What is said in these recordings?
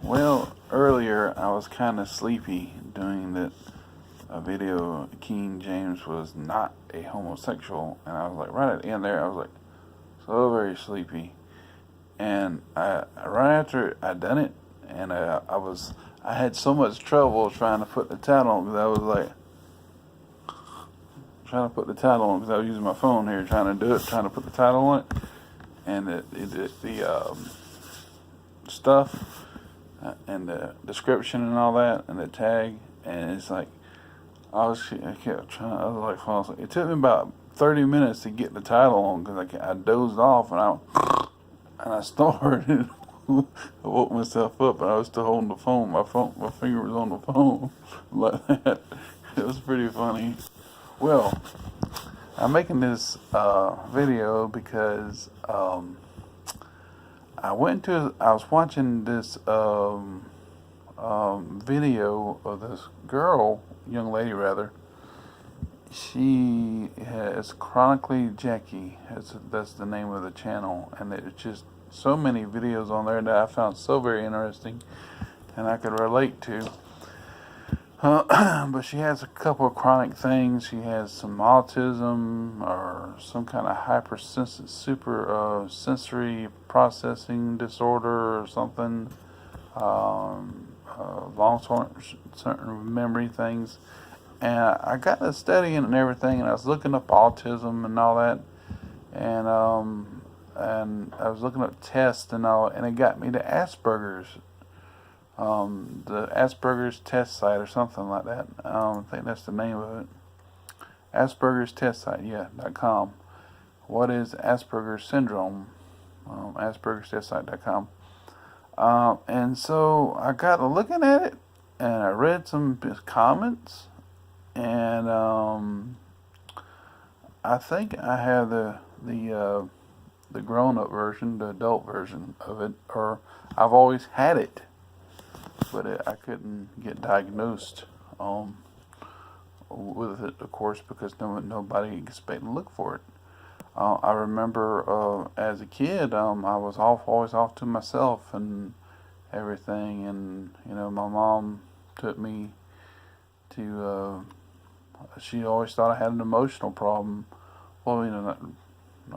Well, earlier I was kind of sleepy doing that a video. King James was not a homosexual, and I was like, right at the end there, I was like, so very sleepy. And right after I done it, and I had so much trouble trying to put the title on because I was like, trying to put the title on because I was using my phone here trying to do it, trying to put the title on it, and the stuff and the description and all that and the tag, and it's like I kept trying. I was like falling asleep. It took me about 30 minutes to get the title on because I dozed off and I snored and I woke myself up and I was still holding the phone. My finger was on the phone like that. It was pretty funny. Well, I'm making this video because I was watching this video of this young lady rather. She has Chronically Jackie. That's the name of the channel, and there's just so many videos on there that I found so very interesting, and I could relate to. But she has a couple of chronic things. She has some autism or some kind of super sensory processing disorder or something. Long-term memory things. And I got to studying and everything, and I was looking up autism and all that, and I was looking up tests and all, and it got me to Asperger's, the Asperger's test site or something like that. I think that's the name of it. Asperger's test site, yeah, .com. What is Asperger's syndrome? Asperger's test site.com. And so I got to looking at it, and I read some comments, and I think I have the grown-up version, the adult version of it, or I've always had it, but I couldn't get diagnosed with it, of course, because nobody expected to look for it. I remember as a kid, I was always off to myself and everything, and my mom took me to. She always thought I had an emotional problem. Well, not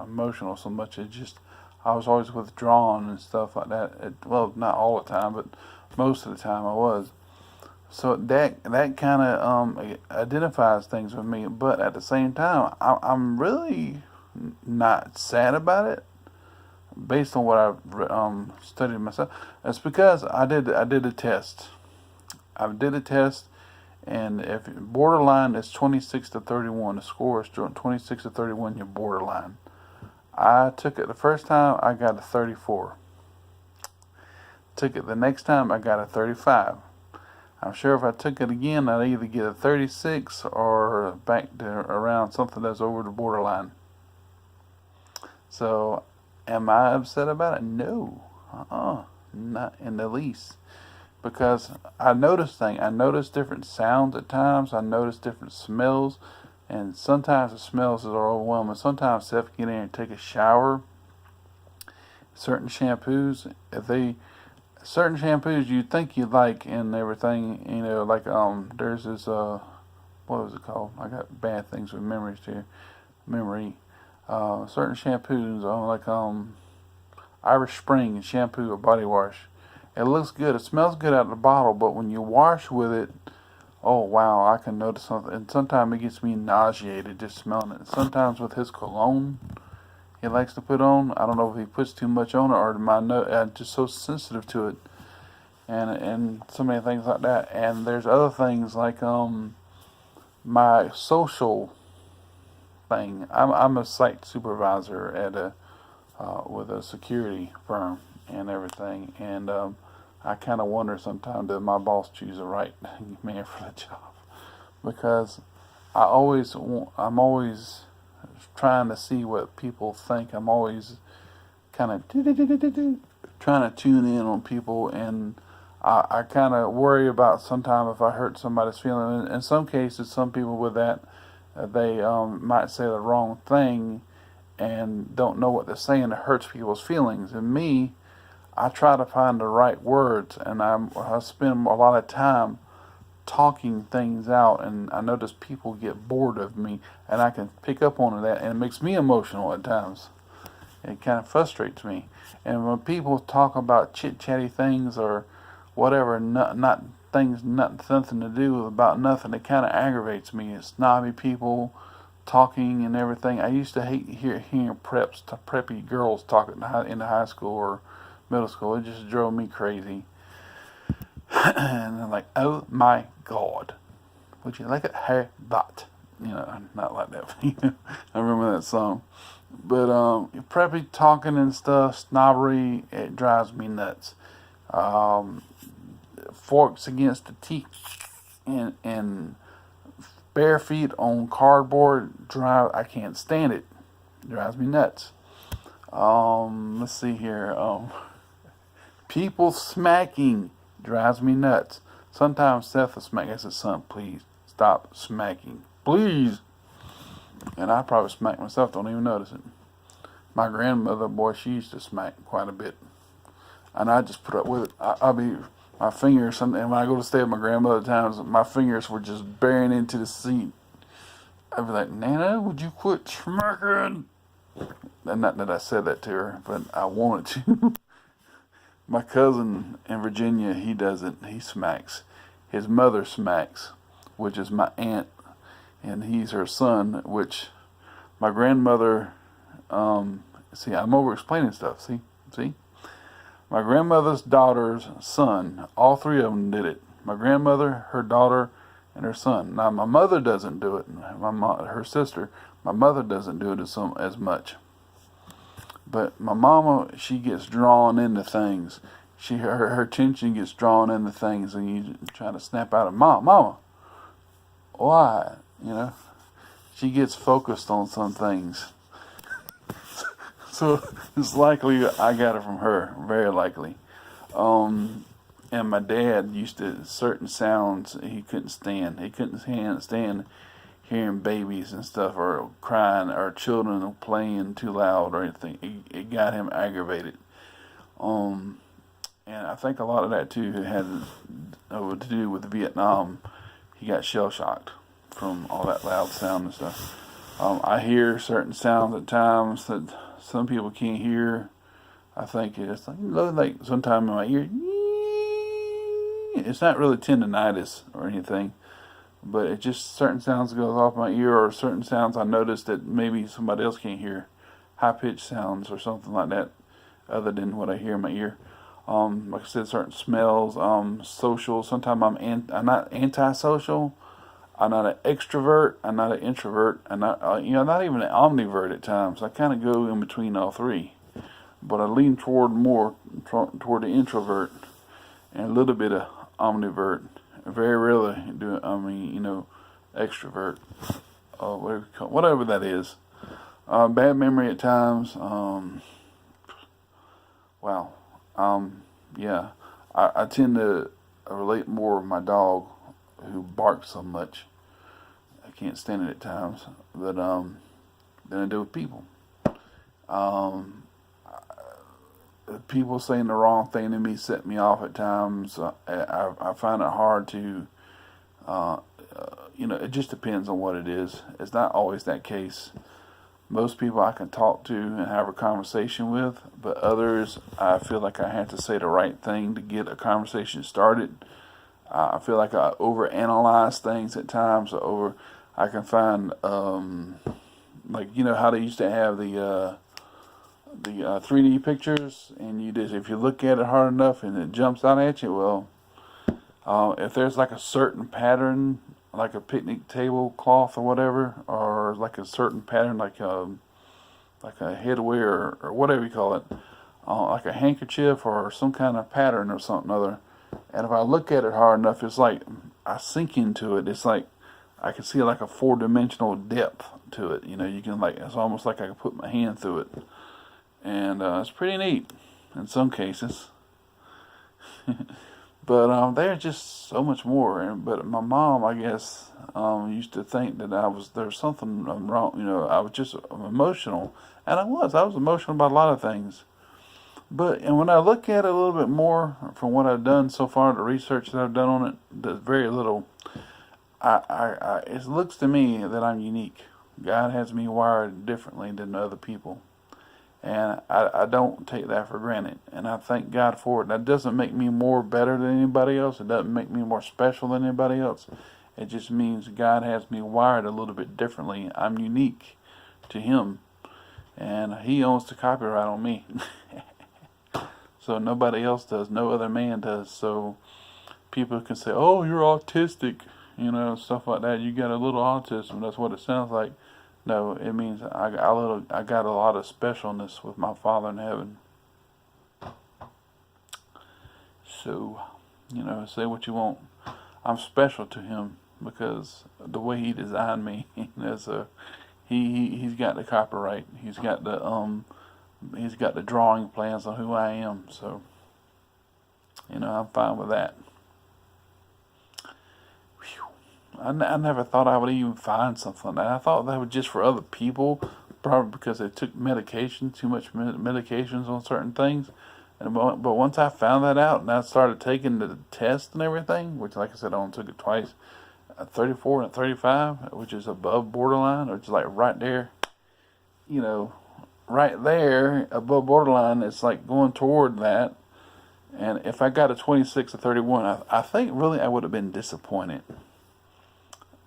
emotional so much. It just I was always withdrawn and stuff like that. Well, not all the time, but most of the time I was. So that kind of identifies things with me. But at the same time, I'm really not sad about it, based on what I've studied myself. It's because I did a test. I did a test, and if borderline is 26 to 31, the score is 26 to 31. You're borderline. I took it the first time. I got a 34. Took it the next time. I got a 35. I'm sure if I took it again, I'd either get a 36 or back to around something that's over the borderline. So, am I upset about it? No. Not in the least. Because I notice things. I notice different sounds at times. I notice different smells. And sometimes the smells are overwhelming. Sometimes Seth can get in and take a shower. Certain shampoos, certain shampoos you think you like and everything, like there's this what was it called? I got bad things with memory. Certain shampoos, like Irish Spring shampoo or body wash. It looks good. It smells good out of the bottle, but when you wash with it, oh wow, I can notice something. And sometimes it gets me nauseated just smelling it. Sometimes with his cologne he likes to put on, I don't know if he puts too much on it or I'm just so sensitive to it, and so many things like that. And there's other things like my social thing. I'm a site supervisor at with a security firm and everything, and I kind of wonder sometimes, did my boss choose the right man for the job? Because I'm always trying to see what people think. I'm always kind of trying to tune in on people, and I kind of worry about sometimes if I hurt somebody's feeling. In some cases, some people with that, they might say the wrong thing and don't know what they're saying. It hurts people's feelings. And me, I try to find the right words, and I spend a lot of time talking things out, and I notice people get bored of me, and I can pick up on that, and it makes me emotional at times. It kind of frustrates me. And when people talk about chit-chatty things or whatever, not things, nothing to do with about nothing, it kind of aggravates me. It's snobby people talking and everything. I used to hate hearing preppy girls talking in high school or middle school. It just drove me crazy. And I'm like, oh my God, would you like it? Hey, that. Not like that. I remember that song. But preppy talking and stuff, snobbery, it drives me nuts. Forks against the teeth and bare feet on cardboard, I can't stand it. It drives me nuts. Let's see here. People smacking drives me nuts. Sometimes Seth will smack. I said, son, please stop smacking. Please. And I probably smack myself, don't even notice it. My grandmother, boy, she used to smack quite a bit. And I just put up with it. My fingers, and when I go to stay with my grandmother times, my fingers were just burying into the seat. I'd be like, Nana, would you quit smacking? And not that I said that to her, but I wanted to. My cousin in Virginia, he doesn't. He smacks. His mother smacks, which is my aunt, and he's her son, which my grandmother, see, I'm over explaining stuff, see? My grandmother's daughter's son, all three of them did it. My grandmother, her daughter, and her son. Now, my mother doesn't do it. Her sister, my mother doesn't do it as much. But my mama, she gets drawn into things. Her attention gets drawn into things, and you try to snap out of Mama, why? She gets focused on some things. So it's likely I got it from her, very likely. And my dad used to, certain sounds he couldn't stand. He couldn't stand hearing babies and stuff, or crying, or children playing too loud or anything. It got him aggravated. And I think a lot of that too had to do with Vietnam. He got shell shocked from all that loud sound and stuff. I hear certain sounds at times that some people can't hear. I think it's like sometimes in my ear. It's not really tendonitis or anything, but it just certain sounds goes off my ear, or certain sounds I notice that maybe somebody else can't hear, high pitched sounds or something like that, other than what I hear in my ear. Like I said, certain smells. Social. Sometimes I'm not antisocial. I'm not an extrovert. I'm not an introvert. I'm not not even an omnivert at times. I kind of go in between all three, but I lean toward the introvert and a little bit of omnivert. Very rarely do extrovert. Whatever that is. Bad memory at times. Wow. Yeah. I tend to relate more with my dog, who barks so much. I can't stand it at times, but than I do with people. People saying the wrong thing to me set me off at times. I find it hard to, it just depends on what it is. It's not always that case. Most people I can talk to and have a conversation with, but others I feel like I have to say the right thing to get a conversation started. I feel like I overanalyze things at times. I can find, how they used to have the 3D pictures, and if you look at it hard enough and it jumps out at you, well, if there's like a certain pattern, like a picnic tablecloth or whatever, or like a certain pattern, like a headwear or whatever you call it, like a handkerchief or some kind of pattern or something other. And if I look at it hard enough, it's like I sink into it. It's like I can see like a 4-dimensional depth to it. You can it's almost like I can put my hand through it, and it's pretty neat in some cases. But there's just so much more. But my mom, I guess, used to think that there's something wrong. I was just emotional, and I was emotional about a lot of things. But and when I look at it a little bit more from what I've done so far, the research that I've done on it, there's very little. It looks to me that I'm unique. God has me wired differently than other people. And I don't take that for granted. And I thank God for it. That doesn't make me more better than anybody else. It doesn't make me more special than anybody else. It just means God has me wired a little bit differently. I'm unique to Him. And He owns the copyright on me. So nobody else does. No other man does. So people can say, oh, you're autistic. Stuff like that. You got a little autism. That's what it sounds like. No, it means I got a lot of specialness with my Father in heaven. So, say what you want. I'm special to Him because the way He designed me. He's got the copyright. He's got the drawing plans on who I am. So, I'm fine with that. I never thought I would even find something like that. I thought that was just for other people, probably because they took medication, too much medications on certain things. But once I found that out and I started taking the test and everything, which, like I said, I only took it twice, 34 and 35, which is above borderline, which is like right there, right there above borderline. It's like going toward that. And if I got a 26 or 31, I think really I would have been disappointed.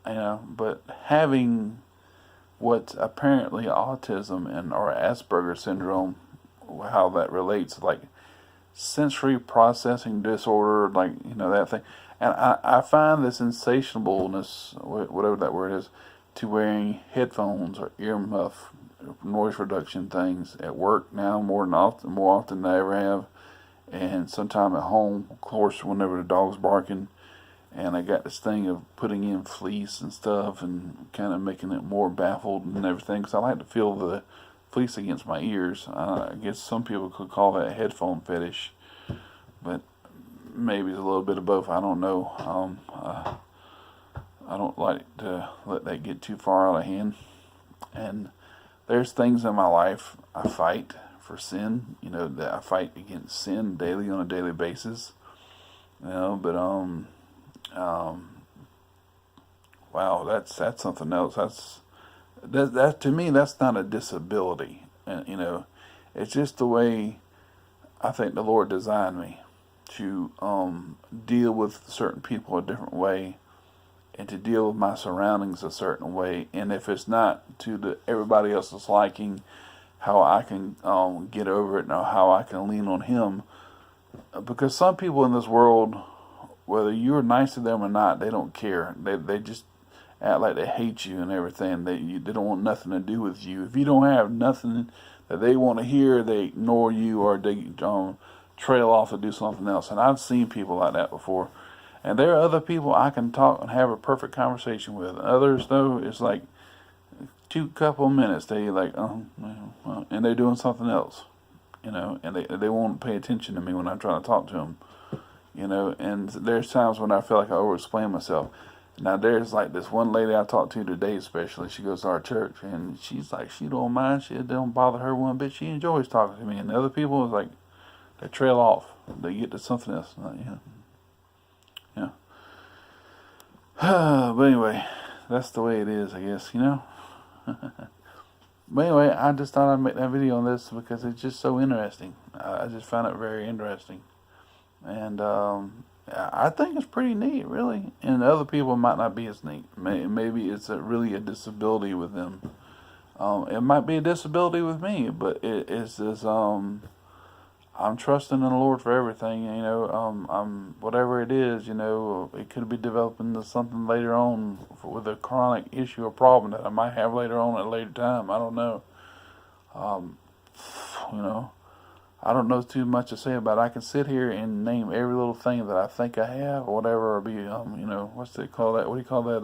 But having what's apparently autism and or Asperger syndrome, how that relates, like sensory processing disorder, like that thing, and I find this insatiableness, whatever that word is, to wearing headphones or earmuff, noise reduction things at work now more often than I ever have, and sometime at home, of course, whenever the dog's barking. And I got this thing of putting in fleece and stuff and kind of making it more baffled and everything. Because I like to feel the fleece against my ears. I guess some people could call that a headphone fetish. But maybe it's a little bit of both. I don't know. I don't like to let that get too far out of hand. And there's things in my life I fight for sin. That I fight against sin daily on a daily basis. But wow, that's something else. That to me, that's not a disability. And it's just the way I think the Lord designed me to deal with certain people a different way, and to deal with my surroundings a certain way. And if it's not to everybody else's liking, how I can get over it, and how I can lean on Him, because some people in this world, whether you're nice to them or not, they don't care. They just act like they hate you and everything. They don't want nothing to do with you. If you don't have nothing that they want to hear, they ignore you, or they trail off to do something else. And I've seen people like that before. And there are other people I can talk and have a perfect conversation with. Others, though, it's like couple of minutes. They like, and they're doing something else. And they won't pay attention to me when I'm trying to talk to them. And there's times when I feel like I over-explain myself. Now, there's like this one lady I talked to today, especially. She goes to our church, and she's like, she don't mind. It don't bother her one bit. She enjoys talking to me. And the other people, is like, they trail off. They get to something else. Like, yeah. But anyway, that's the way it is, I guess, But anyway, I just thought I'd make that video on this because it's just so interesting. I just found it very interesting. And I think it's pretty neat, really. And other people might not be as neat. Maybe it's really a disability with them. It might be a disability with me, but it's just I'm trusting in the Lord for everything. Whatever it is, it could be developing into something later on with a chronic issue or problem that I might have later on at a later time. I don't know. I don't know too much to say about it. I can sit here and name every little thing that I think I have or whatever, or be, what's they call that? What do you call that?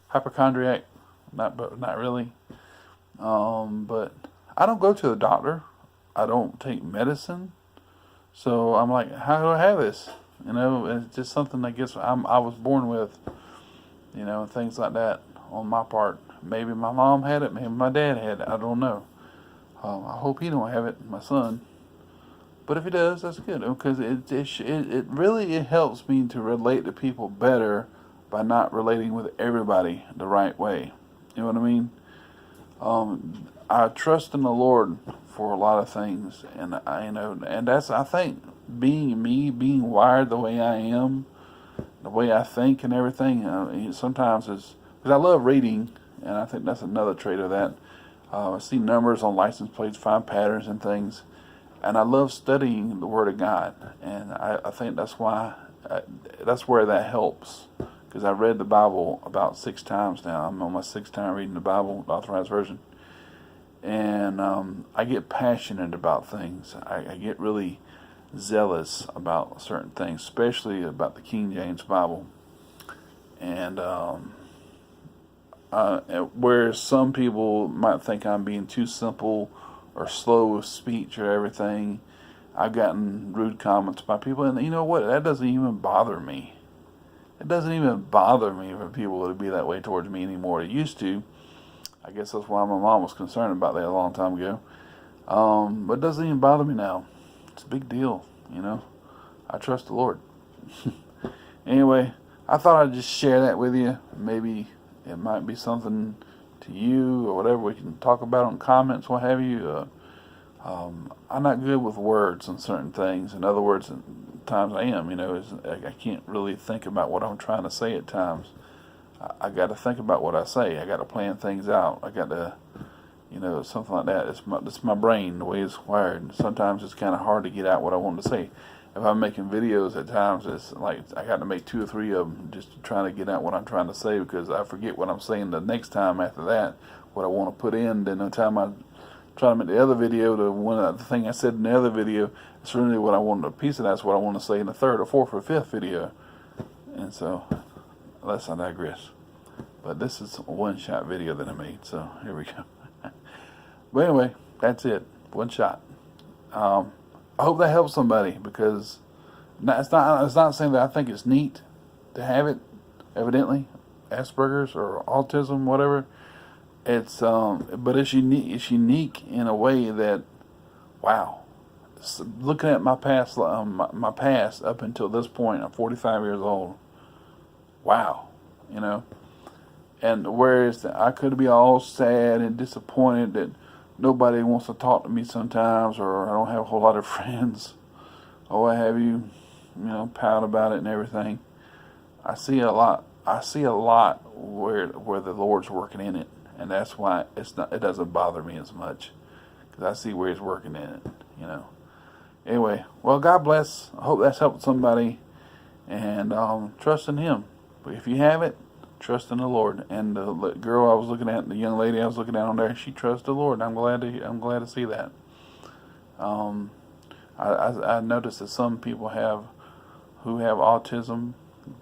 Hypochondriac? Not really. But I don't go to the doctor. I don't take medicine. So I'm like, how do I have this? It's just something I guess I was born with, and things like that on my part. Maybe my mom had it, maybe my dad had it, I don't know. I hope he don't have it, my son. But if he does, that's good, because it really it helps me to relate to people better by not relating with everybody the right way. You know what I mean? I trust in the Lord for a lot of things, and and that's, I think, being me, being wired the way I am, the way I think and everything. Sometimes is because I love reading, and I think that's another trait of that. I see numbers on license plates, find patterns and things, and I love studying the Word of God, and I think that's why that's where that helps. Because I've read the Bible about 6 times now. I'm on my 6th time reading the Bible, the Authorized Version, and I get passionate about things. I get really zealous about certain things, especially about the King James Bible. And whereas some people might think I'm being too simple or slow of speech or everything, I've gotten rude comments by people, and you know what? That doesn't even bother me. It doesn't even bother me for people to be that way towards me anymore. It used to. I guess that's why my mom was concerned about that a long time ago. But it doesn't even bother me now. It's a big deal, you know. I trust the Lord. Anyway, I thought I'd just share that with you. Maybe it might be something to you or whatever we can talk about on comments, what have you. I'm not good with words on certain things. In other words, at times I am, I can't really think about what I'm trying to say at times. I got to think about what I say. I got to plan things out. I got to, something like that. It's my brain, the way it's wired. Sometimes it's kind of hard to get out what I want to say. If I'm making videos, at times it's like I got to make 2 or 3 of them just to try to get out what I'm trying to say, because I forget what I'm saying the next time after that, what I want to put in. Then the time I try to make the other video, the thing I said in the other video, it's really what I wanted, a piece of that's what I want to say in the 3rd or 4th or 5th video. And so, let's not digress. But this is a one-shot video that I made, so here we go. But anyway, that's it. One shot. I hope that helps somebody, because it's not saying that I think it's neat to have it, evidently, Asperger's or autism, whatever. It's but it's unique. It's unique in a way that, wow. Looking at my past, my past up until this point, I'm 45 years old. Wow, And whereas I could be all sad and disappointed that nobody wants to talk to me sometimes, or I don't have a whole lot of friends, or what have you, pout about it and everything. I see a lot. Where the Lord's working in it. And that's why it doesn't bother me as much, because I see where He's working in it, Anyway, well, God bless. I hope that's helped somebody, and trust in Him. But if you have it, trust in the Lord. And the girl I was looking at, the young lady I was looking at on there, she trusts the Lord. I'm glad to see that. I noticed that some people who have autism,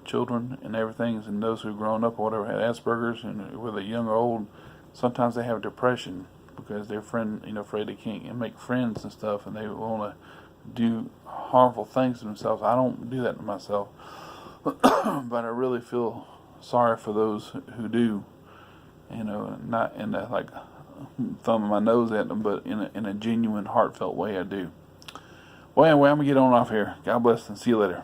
children and everything, and those who've grown up or whatever had Asperger's, and whether young or old, sometimes they have depression because they're afraid they can't make friends and stuff, and they want to do harmful things to themselves. I don't do that to myself, but I really feel sorry for those who do. Not in a like thumbing my nose at them, but in a genuine, heartfelt way. I do. Well, anyway, I'm gonna get on off here. God bless and see you later.